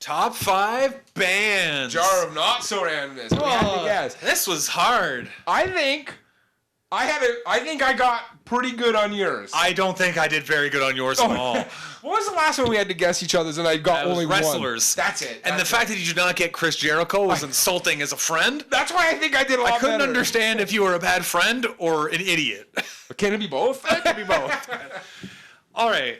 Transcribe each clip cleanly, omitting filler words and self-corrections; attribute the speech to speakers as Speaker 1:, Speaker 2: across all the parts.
Speaker 1: Top 5 bands.
Speaker 2: Jar of not so randomness. We had to guess.
Speaker 1: This was hard.
Speaker 2: I think I got pretty good on yours.
Speaker 1: I don't think I did very good on yours at all.
Speaker 2: What was the last one we had to guess each other's and I got only
Speaker 1: wrestlers.
Speaker 2: one? That's it.
Speaker 1: And the fact that you did not get Chris Jericho was insulting as a friend.
Speaker 2: That's why I think I did a lot better.
Speaker 1: I couldn't understand if you were a bad friend or an idiot.
Speaker 2: Can it be both?
Speaker 1: It can be both. All right.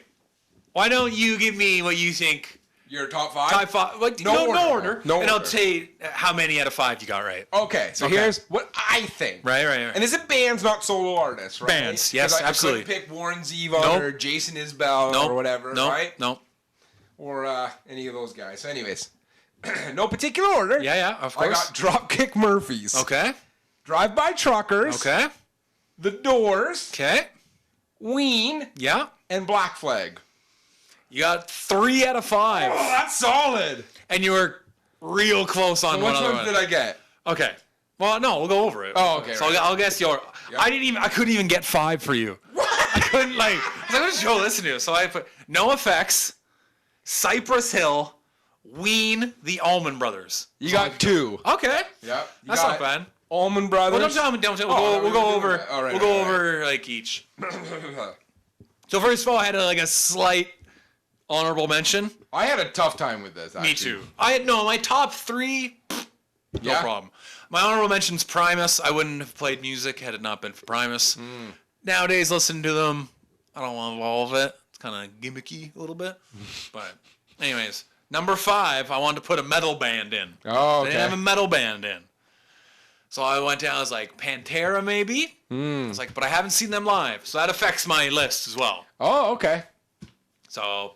Speaker 1: Why don't you give me what you think?
Speaker 2: Your top 5?
Speaker 1: Top 5. Like, no order.
Speaker 2: No
Speaker 1: and
Speaker 2: order.
Speaker 1: I'll say how many out of 5 you got right.
Speaker 2: Okay, so here's what I think.
Speaker 1: Right.
Speaker 2: And this is bands, not solo artists, right?
Speaker 1: Bands, yes, absolutely.
Speaker 2: I couldn't pick Warren Zevon or Jason Isbell or whatever, right?
Speaker 1: No.
Speaker 2: Or any of those guys. So anyways, no particular order.
Speaker 1: Yeah, of course.
Speaker 2: I got Dropkick Murphys.
Speaker 1: Okay.
Speaker 2: Drive-By Truckers.
Speaker 1: Okay.
Speaker 2: The Doors.
Speaker 1: Okay.
Speaker 2: Ween.
Speaker 1: Yeah.
Speaker 2: And Black Flag.
Speaker 1: You got 3 out of 5.
Speaker 2: Oh, that's solid.
Speaker 1: And you were real close on one other one.
Speaker 2: Which ones did I get?
Speaker 1: Okay. Well, no, we'll go over it.
Speaker 2: Oh, okay.
Speaker 1: So I'll guess your. Yep. I couldn't even get 5 for you. What? I couldn't I was like, what show listen to? So I put No Effects, Cypress Hill, Ween, the Allman Brothers.
Speaker 2: You got 2.
Speaker 1: Okay.
Speaker 2: Yep.
Speaker 1: That's not bad.
Speaker 2: Allman Brothers.
Speaker 1: Well, don't tell me. We'll go over. We'll go over like each. So first of all, I had a slight honorable mention.
Speaker 2: I had a tough time with this. Actually.
Speaker 1: Me too. My top 3. No problem. My honorable mention's Primus. I wouldn't have played music had it not been for Primus. Nowadays, listening to them, I don't want to involve it. It's kind of gimmicky a little bit. But anyways, number 5, I wanted to put a metal band in.
Speaker 2: Oh, okay.
Speaker 1: They didn't have a metal band in. So I went down, I was like, Pantera maybe? I was like, but I haven't seen them live. So that affects my list as well.
Speaker 2: Oh, okay.
Speaker 1: So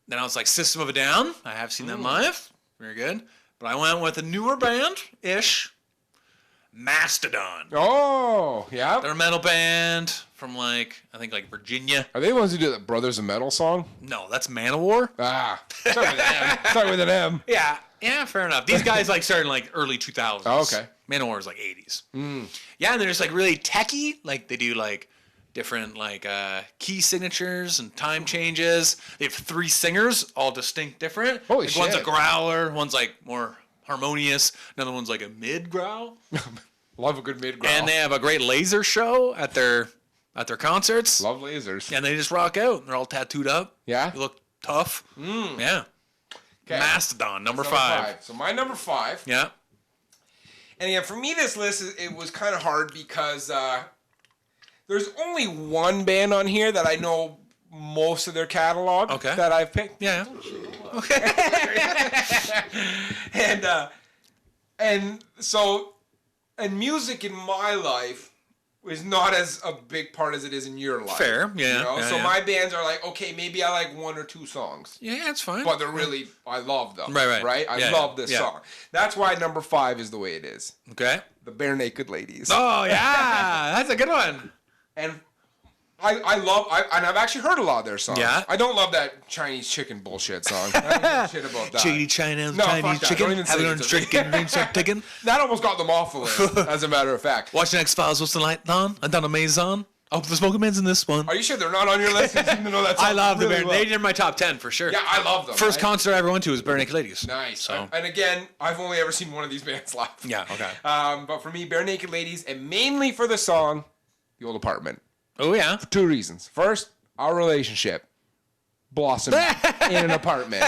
Speaker 1: then I was like, System of a Down. I have seen them live. Very good. But I went with a newer band-ish, Mastodon.
Speaker 2: Oh, yeah.
Speaker 1: They're a metal band from I think Virginia.
Speaker 2: Are they the ones who do the Brothers of Metal song?
Speaker 1: No, that's Manowar.
Speaker 2: Ah, start with an M.
Speaker 1: Yeah, fair enough. These guys started in early 2000s.
Speaker 2: Oh, okay.
Speaker 1: Manowar's 80s. Yeah, and they're just really techie. They do different key signatures and time changes. They have 3 singers, all distinct different.
Speaker 2: Holy shit.
Speaker 1: One's a growler, one's more harmonious, another one's a mid growl.
Speaker 2: Love a good mid growl.
Speaker 1: And they have a great laser show at their concerts.
Speaker 2: Love lasers.
Speaker 1: And they just rock out. They're all tattooed up.
Speaker 2: Yeah.
Speaker 1: They look tough. Yeah.
Speaker 2: Okay.
Speaker 1: Mastodon, number 5.
Speaker 2: So my number 5.
Speaker 1: Yeah.
Speaker 2: And again, for me, this list it was kind of hard because there's only one band on here that I know most of their catalog that I've picked.
Speaker 1: Yeah. Okay.
Speaker 2: and music in my life is not as a big part as it is in your life.
Speaker 1: Fair, yeah.
Speaker 2: So my bands are okay, maybe I like 1 or 2 songs.
Speaker 1: Yeah, that's fine.
Speaker 2: But they're really, I love them.
Speaker 1: Right.
Speaker 2: I love this song. That's why number 5 is the way it is.
Speaker 1: Okay.
Speaker 2: The Bare Naked Ladies.
Speaker 1: Oh, yeah. That's a good one.
Speaker 2: And and I've actually heard a lot of their songs.
Speaker 1: Yeah.
Speaker 2: I don't love that Chinese chicken bullshit song. I don't give a shit about that.
Speaker 1: Chickadee China,
Speaker 2: No,
Speaker 1: Chinese
Speaker 2: fuck that.
Speaker 1: chicken.
Speaker 2: Don't even
Speaker 1: Have
Speaker 2: say
Speaker 1: it
Speaker 2: it
Speaker 1: on
Speaker 2: to
Speaker 1: chicken, rings are ticking.
Speaker 2: That almost got them off the list, as a matter of fact.
Speaker 1: Watching X-Files, what's the light on? I done a Maison. Oh, the Smoking Man's in this one.
Speaker 2: Are you sure they're not on your list? You seem to know that song
Speaker 1: I love
Speaker 2: really
Speaker 1: the Bare.
Speaker 2: well.
Speaker 1: They're in my top 10 for sure.
Speaker 2: Yeah, I love them.
Speaker 1: First concert I ever went to was Bare Naked Ladies.
Speaker 2: Nice.
Speaker 1: So.
Speaker 2: And again, I've only ever seen one of these bands live.
Speaker 1: Yeah, okay.
Speaker 2: But for me, Bare Naked Ladies, and mainly for the song, The Old Apartment.
Speaker 1: Oh, yeah?
Speaker 2: For 2 reasons. First, our relationship blossomed in an apartment.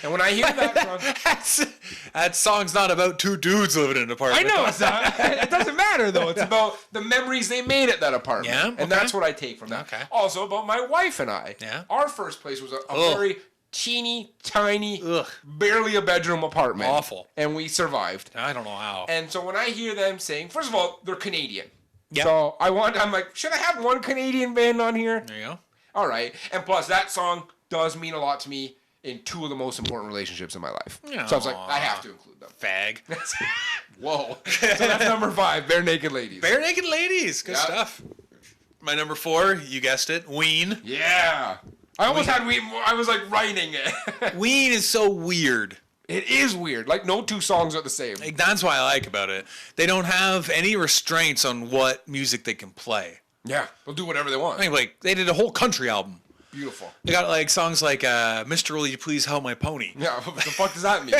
Speaker 2: And when I hear that song...
Speaker 1: that song's not about 2 dudes living in an apartment.
Speaker 2: I know it's not. It doesn't matter, though. It's about the memories they made at that apartment.
Speaker 1: Yeah, okay.
Speaker 2: And that's what I take from that.
Speaker 1: Okay.
Speaker 2: Also, about my wife and I.
Speaker 1: Yeah.
Speaker 2: Our first place was a very teeny, tiny,
Speaker 1: Ugh.
Speaker 2: barely a bedroom apartment.
Speaker 1: Awful.
Speaker 2: And we survived.
Speaker 1: I don't know how.
Speaker 2: And so when I hear them saying... First of all, they're Canadian.
Speaker 1: Yeah.
Speaker 2: So I'm like, should I have one Canadian band on here?
Speaker 1: There you go.
Speaker 2: All right. And plus, that song does mean a lot to me in 2 of the most important relationships in my life.
Speaker 1: Aww.
Speaker 2: So I was like, I have to include them.
Speaker 1: Fag.
Speaker 2: Whoa. So that's number 5, Bare Naked Ladies.
Speaker 1: Bare Naked Ladies. Good stuff. My number 4, you guessed it, Ween.
Speaker 2: Yeah. I almost had Ween. I was writing it.
Speaker 1: Ween is so weird.
Speaker 2: It is weird. No 2 songs are the same.
Speaker 1: That's what I like about it. They don't have any restraints on what music they can play.
Speaker 2: Yeah. They'll do whatever they want.
Speaker 1: I mean, they did a whole country album.
Speaker 2: Beautiful.
Speaker 1: They got like songs like Mr. Will You Please Help My Pony?
Speaker 2: Yeah, what the fuck does that mean?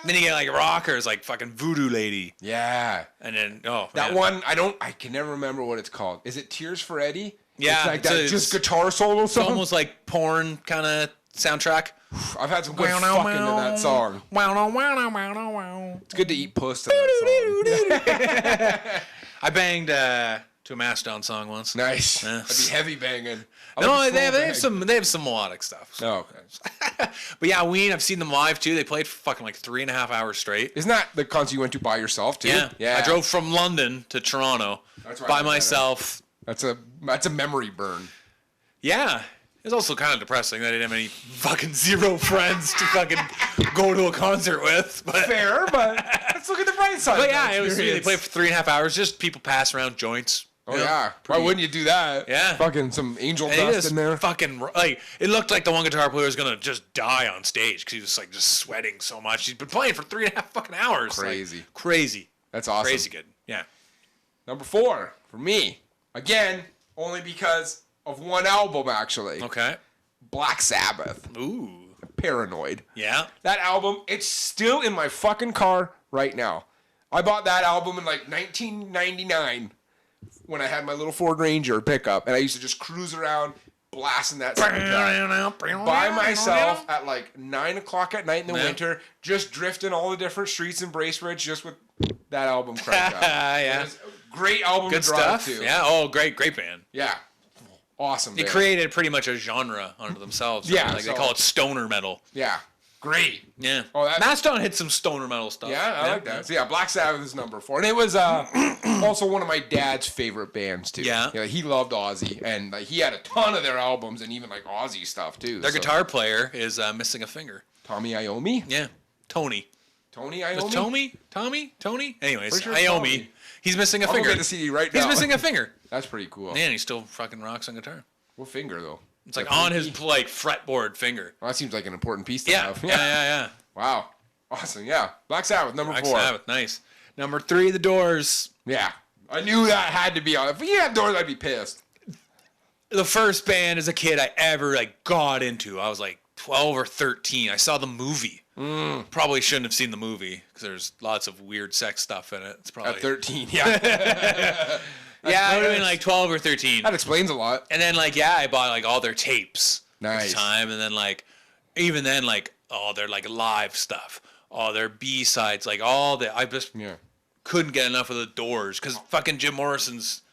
Speaker 1: Then you get like rockers like fucking Voodoo Lady.
Speaker 2: Yeah.
Speaker 1: And then
Speaker 2: that one I can never remember what it's called. Is it Tears for Eddie?
Speaker 1: Yeah.
Speaker 2: It's like that just guitar solo song.
Speaker 1: It's almost like porn kind of soundtrack.
Speaker 2: I've had some good fucking in that song. It's good to eat puss to that song.
Speaker 1: I banged to a Mastodon song once.
Speaker 2: Nice. That'd be heavy banging.
Speaker 1: No, they have some melodic stuff. So.
Speaker 2: Oh, okay.
Speaker 1: But yeah, Ween, I've seen them live too. They played for fucking like 3.5 hours straight.
Speaker 2: Isn't that the concert you went to by yourself too?
Speaker 1: Yeah. I drove from London to Toronto by myself.
Speaker 2: That's a memory burn.
Speaker 1: Yeah. It's also kind of depressing that I didn't have any fucking zero friends to fucking go to a concert with. But
Speaker 2: fair, but let's look at the bright side.
Speaker 1: But yeah, it was sweet. They played for 3.5 hours. Just people pass around joints.
Speaker 2: Oh yeah, why wouldn't you do that?
Speaker 1: Yeah,
Speaker 2: fucking some angel dust in there.
Speaker 1: Fucking like it looked like the one guitar player was gonna just die on stage because he was like just sweating so much. He's been playing for 3.5 fucking hours.
Speaker 2: Crazy,
Speaker 1: crazy.
Speaker 2: That's awesome.
Speaker 1: Crazy good. Yeah.
Speaker 2: Number 4 for me, again, only because of one album actually.
Speaker 1: Okay.
Speaker 2: Black Sabbath.
Speaker 1: Ooh.
Speaker 2: Paranoid.
Speaker 1: Yeah.
Speaker 2: That album, it's still in my fucking car right now. I bought that album in like 1999. When I had my little Ford Ranger pickup, and I used to just cruise around blasting that soundtrack by myself at like 9 o'clock at night in the winter, just drifting all the different streets in Bracebridge just with that album cranked up.
Speaker 1: Yeah.
Speaker 2: Great album
Speaker 1: Good
Speaker 2: to drive
Speaker 1: stuff.
Speaker 2: to.
Speaker 1: Yeah. Oh, great band.
Speaker 2: Yeah. Awesome.
Speaker 1: They created pretty much a genre unto themselves. Right?
Speaker 2: Yeah.
Speaker 1: Like they call it stoner metal.
Speaker 2: Yeah. Great.
Speaker 1: Yeah.
Speaker 2: Oh,
Speaker 1: Mastodon hit some stoner metal stuff.
Speaker 2: Yeah, I like that. So yeah, Black Sabbath is number 4, and it was also one of my dad's favorite bands too.
Speaker 1: Yeah.
Speaker 2: He loved Ozzy, and like, he had a ton of their albums, and even like Ozzy stuff too.
Speaker 1: Their guitar player is missing a finger.
Speaker 2: Tommy Iommi.
Speaker 1: Yeah, Tony
Speaker 2: Iommi.
Speaker 1: Tony. Anyways,
Speaker 2: sure
Speaker 1: Iommi.
Speaker 2: Tommy.
Speaker 1: He's missing a finger.
Speaker 2: I'll get the CD right now.
Speaker 1: He's missing a finger.
Speaker 2: That's pretty cool.
Speaker 1: Man, he still fucking rocks on guitar.
Speaker 2: What finger though?
Speaker 1: It's like on his like fretboard finger.
Speaker 2: Well, that seems like an important piece to
Speaker 1: Yeah.
Speaker 2: have.
Speaker 1: Yeah.
Speaker 2: Wow. Awesome. Yeah. Black Sabbath, number 4.
Speaker 1: Black Sabbath, nice. Number 3, The Doors.
Speaker 2: Yeah. I knew that had to be on. If you had Doors, I'd be pissed.
Speaker 1: The first band as a kid I ever like got into. I was like 12 or 13. I saw the movie. Probably shouldn't have seen the movie because there's lots of weird sex stuff in it. It's probably
Speaker 2: at 13. Yeah.
Speaker 1: Yeah, I would have been like 12 or 13.
Speaker 2: That explains a lot.
Speaker 1: And then like I bought like all their tapes.
Speaker 2: Nice.
Speaker 1: At the time, and then like even then like all their like live stuff, all their B-sides, like all the I just couldn't get enough of the Doors because fucking Jim Morrison's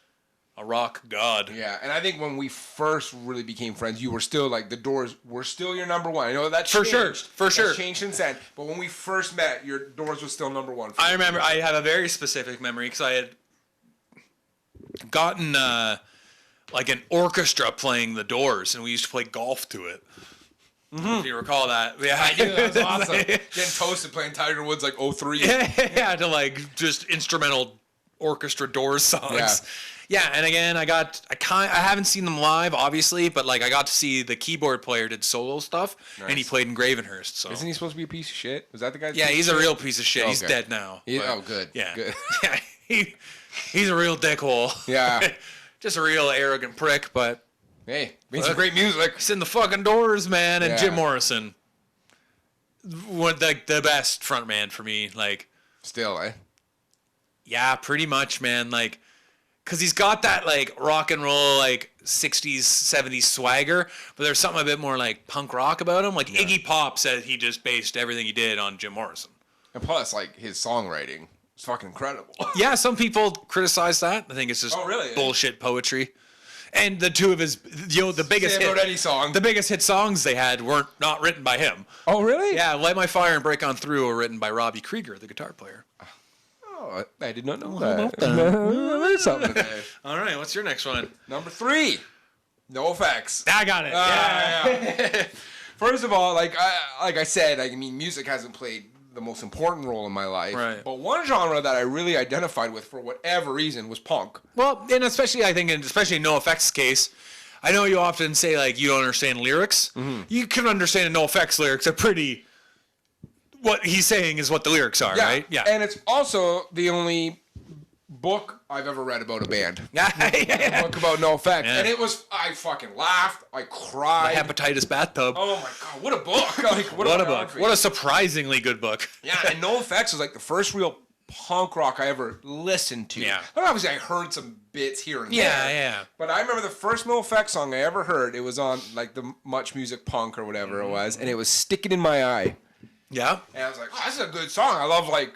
Speaker 1: a rock god.
Speaker 2: Yeah, and I think when we first really became friends, you were still like the Doors were still your number 1. I know that's
Speaker 1: for sure.
Speaker 2: That's changed since then. But when we first met, your Doors was still number 1.
Speaker 1: I remember I have a very specific memory because I had gotten like an orchestra playing the Doors, and we used to play golf to it. If you recall that. Yeah,
Speaker 2: I do. That was awesome. Getting toasted playing Tiger Woods like 03.
Speaker 1: Yeah, to like just instrumental orchestra Doors songs. Yeah, and again, I haven't seen them live, obviously, but like I got to see the keyboard player did solo stuff, and he played in Gravenhurst. So
Speaker 2: isn't he supposed to be a piece of shit? Was that the guy?
Speaker 1: Yeah, he's a real piece of shit. He's dead now.
Speaker 2: Good.
Speaker 1: Yeah,
Speaker 2: good.
Speaker 1: Yeah, he's a real dickhole.
Speaker 2: Yeah,
Speaker 1: just a real arrogant prick. But
Speaker 2: hey, made some great music.
Speaker 1: He's in the fucking Doors, man, and Jim Morrison, the best frontman for me. Like,
Speaker 2: still,
Speaker 1: yeah, pretty much, man. Like. Because he's got that, like, rock and roll, like, 60s, 70s swagger, but there's something a bit more, like, punk rock about him. Like, Iggy Pop said he just based everything he did on Jim Morrison.
Speaker 2: And plus, like, his songwriting is fucking incredible.
Speaker 1: Yeah, some people criticize that. I think it's just bullshit poetry. And the two of his, the biggest
Speaker 2: the
Speaker 1: biggest hit songs they had weren't not written by him.
Speaker 2: Oh, really?
Speaker 1: Yeah, Light My Fire and Break On Through were written by Robbie Krieger, the guitar player.
Speaker 2: Oh, I did not know that. Learned something today.
Speaker 1: All right, what's your next one?
Speaker 2: Number 3, No Effects.
Speaker 1: I got it. Yeah.
Speaker 2: First of all, like I said, I mean, music hasn't played the most important role in my life.
Speaker 1: Right.
Speaker 2: But one genre that I really identified with for whatever reason was punk.
Speaker 1: Well, and especially I think, especially in No Effects' case, I know you often say like you don't understand lyrics. Mm-hmm. You can understand No Effects lyrics. They're pretty. What he's saying is what the lyrics are, right?
Speaker 2: Yeah. And it's also the only book I've ever read about a band.
Speaker 1: Yeah.
Speaker 2: A book about NoFX.
Speaker 1: Yeah.
Speaker 2: And it was, I fucking laughed. I cried.
Speaker 1: The hepatitis bathtub.
Speaker 2: Oh my God, what a book. Like,
Speaker 1: what a book.
Speaker 2: biography.
Speaker 1: What a surprisingly good book.
Speaker 2: Yeah, and NoFX was like the first real punk rock I ever listened to.
Speaker 1: Yeah.
Speaker 2: And obviously I heard some bits here and
Speaker 1: Yeah,
Speaker 2: there.
Speaker 1: yeah.
Speaker 2: But I remember the first NoFX song I ever heard. It was on like the Much Music Punk or whatever it was. And it was Stick It In My Eye.
Speaker 1: Yeah.
Speaker 2: And I was like, oh, this is a good song. I love like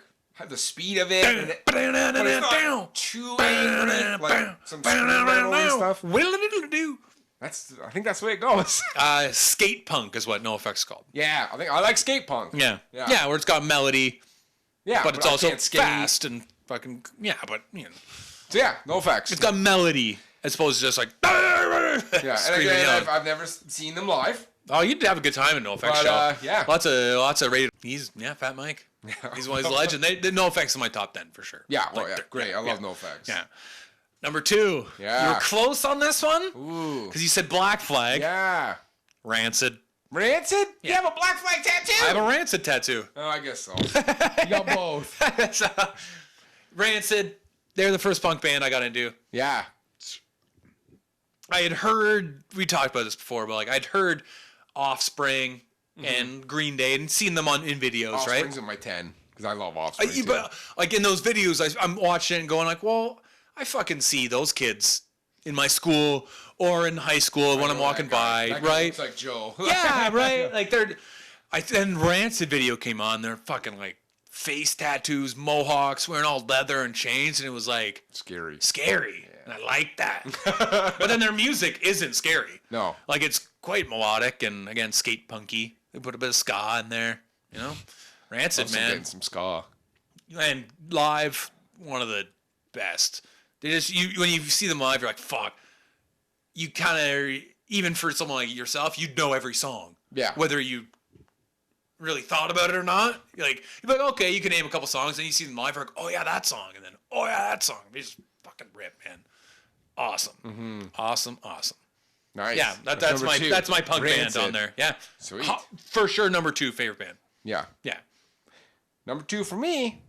Speaker 2: the speed of it. And but it's not too angry. Like some speed metal and stuff. I think that's the way it goes.
Speaker 1: Skate punk is what NoFX called.
Speaker 2: Yeah, I like skate punk.
Speaker 1: Yeah.
Speaker 2: Yeah.
Speaker 1: Yeah, where it's got melody,
Speaker 2: Yeah,
Speaker 1: but it's
Speaker 2: I
Speaker 1: also
Speaker 2: can't skate.
Speaker 1: fast and fucking, yeah, but, you know.
Speaker 2: So yeah, NoFX.
Speaker 1: It's got melody as opposed to just like,
Speaker 2: Yeah, and
Speaker 1: screaming
Speaker 2: again,
Speaker 1: yelling.
Speaker 2: I've never seen them live.
Speaker 1: Oh, you'd have a good time in NoFX
Speaker 2: But,
Speaker 1: show.
Speaker 2: yeah.
Speaker 1: Lots of rated. Fat Mike. He's one of his legend. The NoFX in my top 10 for sure.
Speaker 2: Yeah,
Speaker 1: Like,
Speaker 2: yeah,
Speaker 1: they're
Speaker 2: great. I love NoFX.
Speaker 1: Yeah. Number 2.
Speaker 2: Yeah.
Speaker 1: You were close on this one.
Speaker 2: Ooh.
Speaker 1: Because you said Black Flag.
Speaker 2: Yeah.
Speaker 1: Rancid.
Speaker 2: Rancid? You have a Black Flag tattoo?
Speaker 1: I have a Rancid tattoo.
Speaker 2: Oh, I guess so. You got both.
Speaker 1: So, Rancid. They're the first punk band I got into.
Speaker 2: Yeah.
Speaker 1: I had heard, we talked about this before, but like I'd heard Offspring and Green Day and seen them in videos,
Speaker 2: Offspring's
Speaker 1: right?
Speaker 2: in my 10 because I love Offspring. Too.
Speaker 1: But like in those videos, I'm watching it and going like, well, I fucking see those kids in my school or in high school when I'm walking by,
Speaker 2: that guy
Speaker 1: right?
Speaker 2: looks like Joe.
Speaker 1: Yeah, right. Like then Rancid video came on. They're fucking like face tattoos, mohawks, wearing all leather and chains, and it was like
Speaker 2: Scary.
Speaker 1: And I like that. But then their music isn't scary.
Speaker 2: No.
Speaker 1: Like it's quite melodic and again skate punky. They put a bit of ska in there, you know. Rancid,
Speaker 2: Also
Speaker 1: man,
Speaker 2: getting some ska.
Speaker 1: and live one of the best. They just when you see them live, you're like, fuck. You kind of even for someone like yourself, you'd know every song.
Speaker 2: Yeah.
Speaker 1: Whether you really thought about it or not, you're like okay, you can name a couple songs, and you see them live, you're like, oh yeah, that song, and then oh yeah, that song. They just fucking rip, man. Awesome. Awesome.
Speaker 2: Nice.
Speaker 1: Yeah, that's my punk
Speaker 2: Rancid.
Speaker 1: band on there. Yeah.
Speaker 2: Sweet.
Speaker 1: For sure, number 2 favorite band.
Speaker 2: Yeah.
Speaker 1: Yeah.
Speaker 2: Number 2 for me,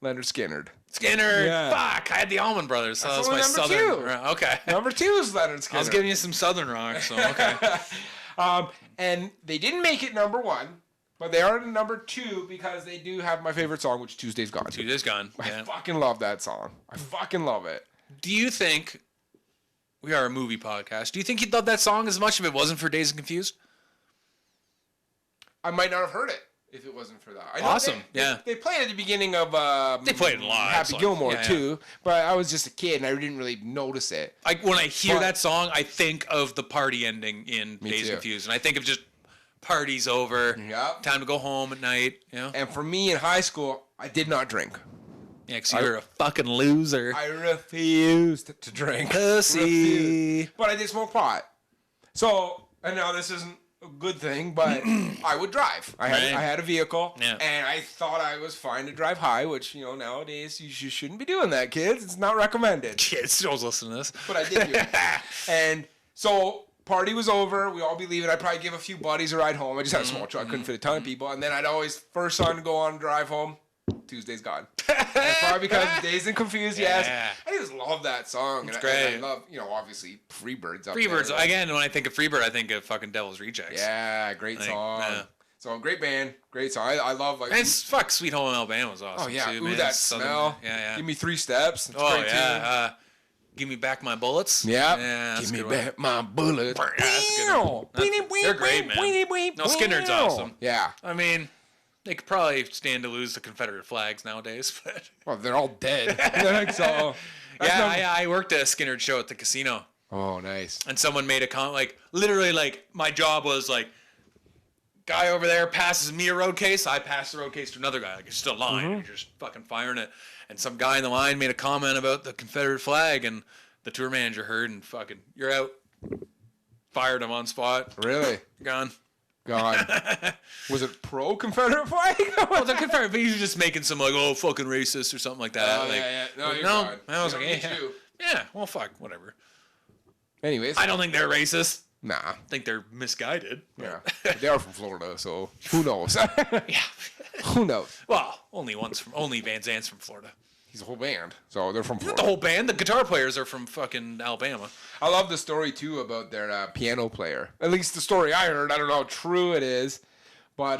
Speaker 2: Leonard Skinner.
Speaker 1: Skinner.
Speaker 2: Yeah.
Speaker 1: Fuck, I had the Allman Brothers. So that was
Speaker 2: only
Speaker 1: my
Speaker 2: number
Speaker 1: southern.
Speaker 2: 2.
Speaker 1: Okay.
Speaker 2: Number 2 is Leonard Skinner.
Speaker 1: I was giving you some southern rock, so okay.
Speaker 2: And they didn't make it number 1, but they are number 2 because they do have my favorite song, which is Tuesday's Gone.
Speaker 1: Tuesday's Gone.
Speaker 2: I
Speaker 1: Yeah.
Speaker 2: fucking love that song. I fucking love it.
Speaker 1: Do you think we are a movie podcast? Do you think you'd love that song as much if it wasn't for Dazed and Confused?
Speaker 2: I might not have heard it if it wasn't for that. I know
Speaker 1: Awesome. Yeah.
Speaker 2: They played at the beginning of
Speaker 1: They played it live.
Speaker 2: Happy
Speaker 1: so,
Speaker 2: Gilmore
Speaker 1: yeah.
Speaker 2: too, but I was just a kid and I didn't really notice it.
Speaker 1: Like when I hear
Speaker 2: But-
Speaker 1: that song, I think of the party ending in
Speaker 2: Me
Speaker 1: Dazed
Speaker 2: too.
Speaker 1: and Confused, and I think of just party's over,
Speaker 2: Yep.
Speaker 1: time to go home at night. You know?
Speaker 2: And for me in high school, I did not drink.
Speaker 1: Yeah, because you're a fucking loser.
Speaker 2: I refused to drink.
Speaker 1: Pussy.
Speaker 2: But I did smoke pot. So, and now this isn't a good thing, but I would drive. I had a vehicle,
Speaker 1: Yeah.
Speaker 2: and I thought I was fine to drive high, which, you know, nowadays you shouldn't be doing that, kids. It's not recommended.
Speaker 1: Kids, don't listen to this.
Speaker 2: But I did do it. And so, party was over. We all be leaving. I'd probably give a few buddies a ride home. I just had a small truck. I couldn't fit a ton of people. And then I'd always, first son to go on a drive home, Tuesday's Gone. And probably because Dazed and Confused, yes.
Speaker 1: Yeah.
Speaker 2: I just love that song.
Speaker 1: It's
Speaker 2: And
Speaker 1: great.
Speaker 2: I love, you know, obviously, Freebirds up
Speaker 1: Freebirds.
Speaker 2: there.
Speaker 1: Again, when I think of Freebird, I think of fucking Devil's Rejects.
Speaker 2: Yeah, great
Speaker 1: Like,
Speaker 2: song.
Speaker 1: yeah.
Speaker 2: So, great band. Great song. I love, like...
Speaker 1: And it's fuck Sweet Home Alabama was awesome.
Speaker 2: oh, yeah.
Speaker 1: Too,
Speaker 2: Ooh,
Speaker 1: man.
Speaker 2: that
Speaker 1: Southern-
Speaker 2: smell.
Speaker 1: Yeah.
Speaker 2: Give me 3 steps. It's
Speaker 1: Oh,
Speaker 2: great, too.
Speaker 1: yeah. Give me back my bullets.
Speaker 2: Yep.
Speaker 1: Yeah. that's
Speaker 2: Give
Speaker 1: a
Speaker 2: me
Speaker 1: good one.
Speaker 2: back my bullet.
Speaker 1: Yeah, that's a good one. They're great, man. No, Skinner's awesome.
Speaker 2: Yeah.
Speaker 1: I mean, they could probably stand to lose the Confederate flags nowadays, but
Speaker 2: Well, they're all dead. so,
Speaker 1: I worked at a Skinner show at the casino,
Speaker 2: Oh, nice.
Speaker 1: and someone made a comment like literally like my job was like, guy over there passes me a road case, I pass the road case to another guy. Like it's still a line, and you're just fucking firing it. And some guy in the line made a comment about the Confederate flag, and the tour manager heard and fucking, you're out. Fired him on spot.
Speaker 2: Really?
Speaker 1: Gone.
Speaker 2: God. Was it pro Confederate flag?
Speaker 1: Well, the Confederate, but he was just making some like, oh, fucking racist or something like that.
Speaker 2: Oh,
Speaker 1: like,
Speaker 2: yeah. No, you're
Speaker 1: no.
Speaker 2: fine.
Speaker 1: I was
Speaker 2: You
Speaker 1: like,
Speaker 2: don't
Speaker 1: yeah,
Speaker 2: need to.
Speaker 1: yeah, well, fuck, whatever.
Speaker 2: Anyways.
Speaker 1: I don't think they're racist.
Speaker 2: Nah.
Speaker 1: I think they're misguided.
Speaker 2: Yeah. They are from Florida, so who knows?
Speaker 1: Yeah.
Speaker 2: Who knows?
Speaker 1: Well, only Van Zant's from Florida.
Speaker 2: He's a whole band, so they're from Florida.
Speaker 1: The whole band. The guitar players are from fucking Alabama.
Speaker 2: I love the story too about their piano player. At least the story I heard. I don't know how true it is, but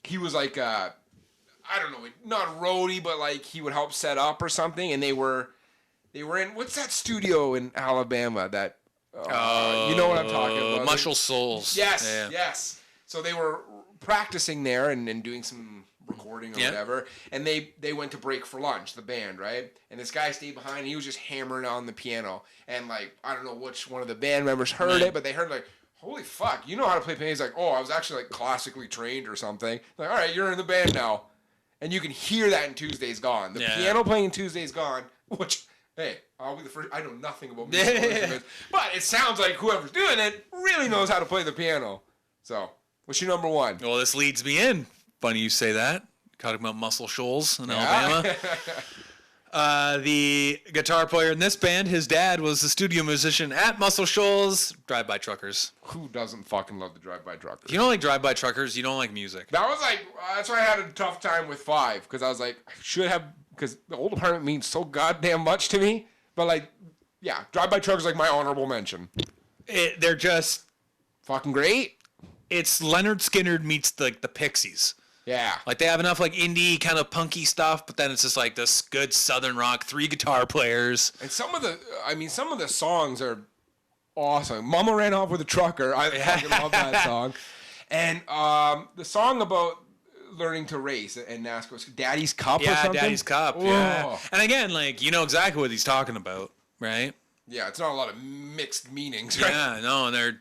Speaker 2: he was like I don't know, not roadie, but like he would help set up or something. And they were in what's that studio in Alabama that you know what I'm talking about?
Speaker 1: Muscle Souls.
Speaker 2: Yes,
Speaker 1: Yeah.
Speaker 2: yes. So they were practicing there and doing some recording or whatever, and they went to break for lunch, the band, right? And this guy stayed behind, and he was just hammering on the piano, and like I don't know which one of the band members heard it, but they heard like, holy fuck, you know how to play piano? He's like, oh, I was actually like classically trained or something. Like, all right, you're in the band now, and you can hear that in Tuesday's Gone. The piano playing in Tuesday's Gone, which hey, I'll be the first. I know nothing about musical instruments, but it sounds like whoever's doing it really knows how to play the piano. So, what's your number one?
Speaker 1: Well, this leads me in. Funny you say that. Talking about Muscle Shoals in Alabama. The guitar player in this band, his dad was the studio musician at Muscle Shoals Drive-By Truckers.
Speaker 2: Who doesn't fucking love the Drive-By Truckers?
Speaker 1: If you don't like Drive-By Truckers, you don't like music.
Speaker 2: That was like, that's why I had a tough time with 5, because I was like, I should have, because the Old Apartment means so goddamn much to me. But like, yeah, Drive-By Truckers like my honorable mention.
Speaker 1: They're just
Speaker 2: fucking great.
Speaker 1: It's Leonard Skinner meets the Pixies.
Speaker 2: Yeah.
Speaker 1: Like they have enough like indie kind of punky stuff, but then it's just like this good southern rock, 3 guitar players.
Speaker 2: And some of the songs are awesome. Mama Ran Off with a Trucker. I fucking love that song. And the song about learning to race and NASCAR, Daddy's Cup or something?
Speaker 1: Yeah, Daddy's Cup.
Speaker 2: Oh.
Speaker 1: Yeah. And again, like you know exactly what he's talking about, right?
Speaker 2: Yeah, it's not a lot of mixed meanings, right?
Speaker 1: Yeah, no, and they're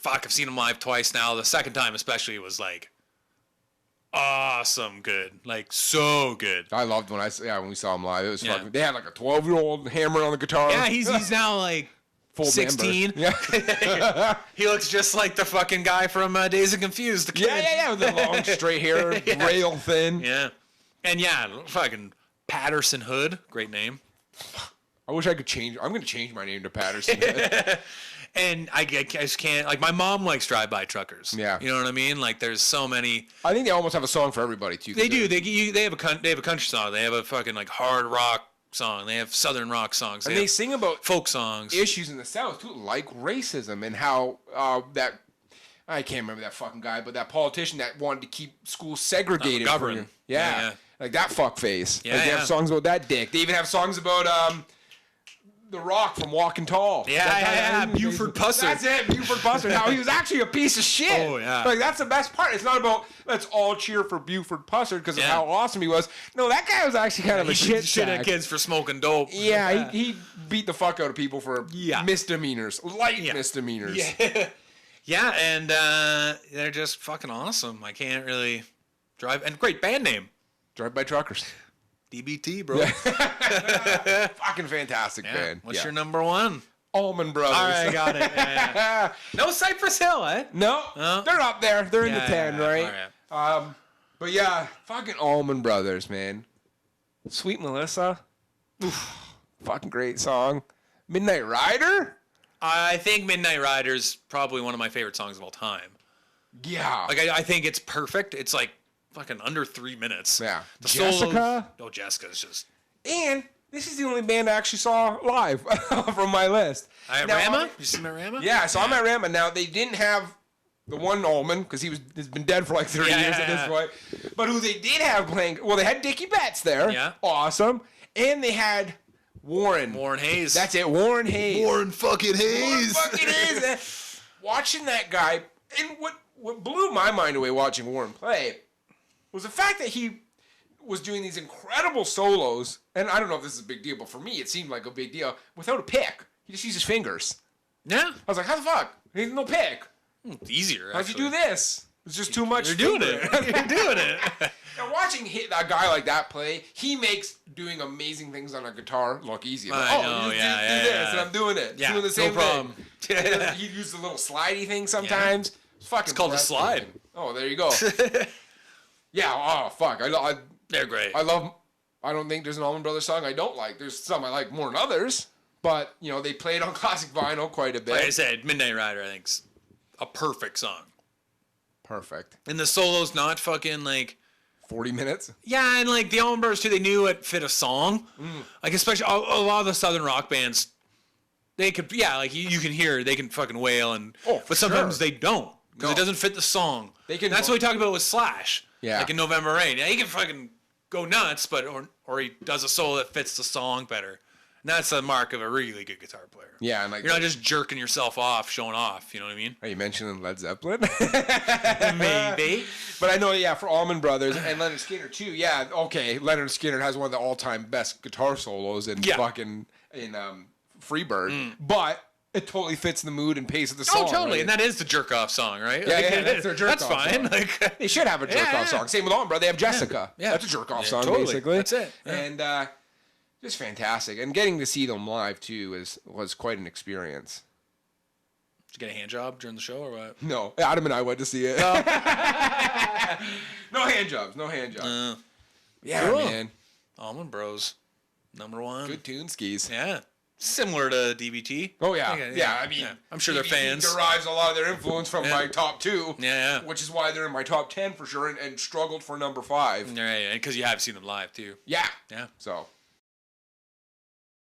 Speaker 1: I've seen them live twice now. The second time especially was like awesome good, like so good.
Speaker 2: I loved when we saw him live. It was fucking. They had like a 12-year-old hammering on the guitar.
Speaker 1: Yeah, he's now like
Speaker 2: full
Speaker 1: 16.
Speaker 2: Member. Yeah,
Speaker 1: he looks just like the fucking guy from Dazed and Confused. The kid.
Speaker 2: Yeah, with the long straight hair, rail thin.
Speaker 1: Yeah, and fucking Patterson Hood, great name.
Speaker 2: I wish I could change. I'm gonna change my name to Patterson Hood.
Speaker 1: And I just can't, like, my mom likes Drive-By Truckers.
Speaker 2: Yeah.
Speaker 1: You know what I mean? Like, there's so many.
Speaker 2: I think they almost have a song for everybody, too.
Speaker 1: They do. They have a country song. They have a fucking, like, hard rock song. They have southern rock songs.
Speaker 2: And they sing about
Speaker 1: folk songs.
Speaker 2: Issues in the South, too, like racism and how that, I can't remember that fucking guy, but that politician that wanted to keep schools segregated.
Speaker 1: McGovern.
Speaker 2: Yeah. Like that fuckface.
Speaker 1: Yeah,
Speaker 2: like they have songs about that dick. They even have songs about, The Rock from Walking Tall.
Speaker 1: Yeah. Buford Pussard.
Speaker 2: That's it, Buford Pussard. How he was actually a piece of shit.
Speaker 1: Oh, yeah.
Speaker 2: Like, that's the best part. It's not about, let's all cheer for Buford Pussard because of how awesome he was. No, that guy was actually kind of a shit
Speaker 1: at kids for smoking dope.
Speaker 2: Yeah, he beat the fuck out of people for misdemeanors. Light misdemeanors.
Speaker 1: Yeah. Yeah, and they're just fucking awesome. I can't really drive. And great band name.
Speaker 2: Drive-By Truckers.
Speaker 1: DBT, bro.
Speaker 2: Fucking fantastic band.
Speaker 1: What's your number one?
Speaker 2: Allman Brothers.
Speaker 1: All right, got it. Yeah. No Cypress Hill, eh?
Speaker 2: No, they're up there. They're in the 10, right?
Speaker 1: All right.
Speaker 2: But yeah, fucking Allman Brothers, man. Sweet Melissa. Oof, fucking great song. Midnight Rider?
Speaker 1: I think Midnight Rider's probably one of my favorite songs of all time.
Speaker 2: Yeah.
Speaker 1: Like, I think it's perfect. It's like fucking under 3 minutes.
Speaker 2: Yeah.
Speaker 1: The
Speaker 2: Jessica?
Speaker 1: Jessica's just...
Speaker 2: And this is the only band I actually saw live from my list.
Speaker 1: Rama? You seen my Rama?
Speaker 2: Yeah, I saw him at Rama. Now, they didn't have the one Allman, because he's been dead for like 30 years at this point. But who they did have playing... Well, they had Dickie Betts there.
Speaker 1: Yeah.
Speaker 2: Awesome. And they had Warren.
Speaker 1: Warren Hayes.
Speaker 2: That's it, Warren Hayes.
Speaker 1: Warren fucking Hayes.
Speaker 2: Warren fucking Hayes. Watching that guy... And what blew my mind away watching Warren play was the fact that he was doing these incredible solos, and I don't know if this is a big deal, but for me it seemed like a big deal, without a pick. He just used his fingers.
Speaker 1: Yeah.
Speaker 2: I was like, how the fuck? He has no pick.
Speaker 1: It's easier,
Speaker 2: How'd you do this? It's just too much.
Speaker 1: You're doing it. You're doing it.
Speaker 2: And watching a guy like that play, he makes doing amazing things on a guitar look easy. Like, do this, and I'm doing it.
Speaker 1: Yeah,
Speaker 2: doing the same
Speaker 1: problem.
Speaker 2: thing. He used the little slidey thing sometimes. Yeah.
Speaker 1: It's called a slide.
Speaker 2: Oh, there you go. Yeah, oh, fuck.
Speaker 1: They're great.
Speaker 2: I don't think there's an Allman Brothers song I don't like. There's some I like more than others. But, they played on classic vinyl quite a bit.
Speaker 1: Like I said, Midnight Rider, I think's a perfect song.
Speaker 2: Perfect.
Speaker 1: And the solo's not fucking, like...
Speaker 2: 40 minutes?
Speaker 1: Yeah, and like the Allman Brothers too, they knew it fit a song. Like especially a lot of the Southern rock bands, they could like you can hear they can fucking wail but sometimes they don't because it doesn't fit the song. They can. That's what we talked about with Slash. Yeah. Like in November Rain. Yeah, he can fucking go nuts, but or he does a solo that fits the song better. And that's the mark of a really good guitar player.
Speaker 2: Yeah, and like
Speaker 1: you're not just jerking yourself off, showing off. You know what I mean?
Speaker 2: Are you mentioning Led Zeppelin?
Speaker 1: Maybe.
Speaker 2: But I know, for Allman Brothers and Leonard Skinner too. Yeah, okay. Leonard Skinner has one of the all-time best guitar solos in Freebird, but it totally fits the mood and pace of the song.
Speaker 1: Oh, totally,
Speaker 2: right?
Speaker 1: And that is the jerk off song, right?
Speaker 2: Yeah, that's their jerk off.
Speaker 1: That's fine.
Speaker 2: Song. Like they should have a jerk off song. Same with Allman Brothers. They have Jessica. Yeah, that's a jerk off song,
Speaker 1: totally.
Speaker 2: Basically.
Speaker 1: That's it. Yeah.
Speaker 2: And just fantastic. And getting to see them live too was quite an experience.
Speaker 1: Did you get a hand job during the show or what?
Speaker 2: No, Adam and I went to see it. No hand jobs. Yeah, cool. Man.
Speaker 1: Allman Bros. #1.
Speaker 2: Good tune skis.
Speaker 1: Yeah. Similar to DBT.
Speaker 2: Oh, yeah. I mean,
Speaker 1: I'm sure
Speaker 2: DBT
Speaker 1: they're fans.
Speaker 2: Derives a lot of their influence from my top 2.
Speaker 1: Yeah.
Speaker 2: Which is why they're in my top 10 for sure and struggled for number 5.
Speaker 1: Yeah, because you have seen them live too.
Speaker 2: Yeah.
Speaker 1: Yeah.
Speaker 2: So,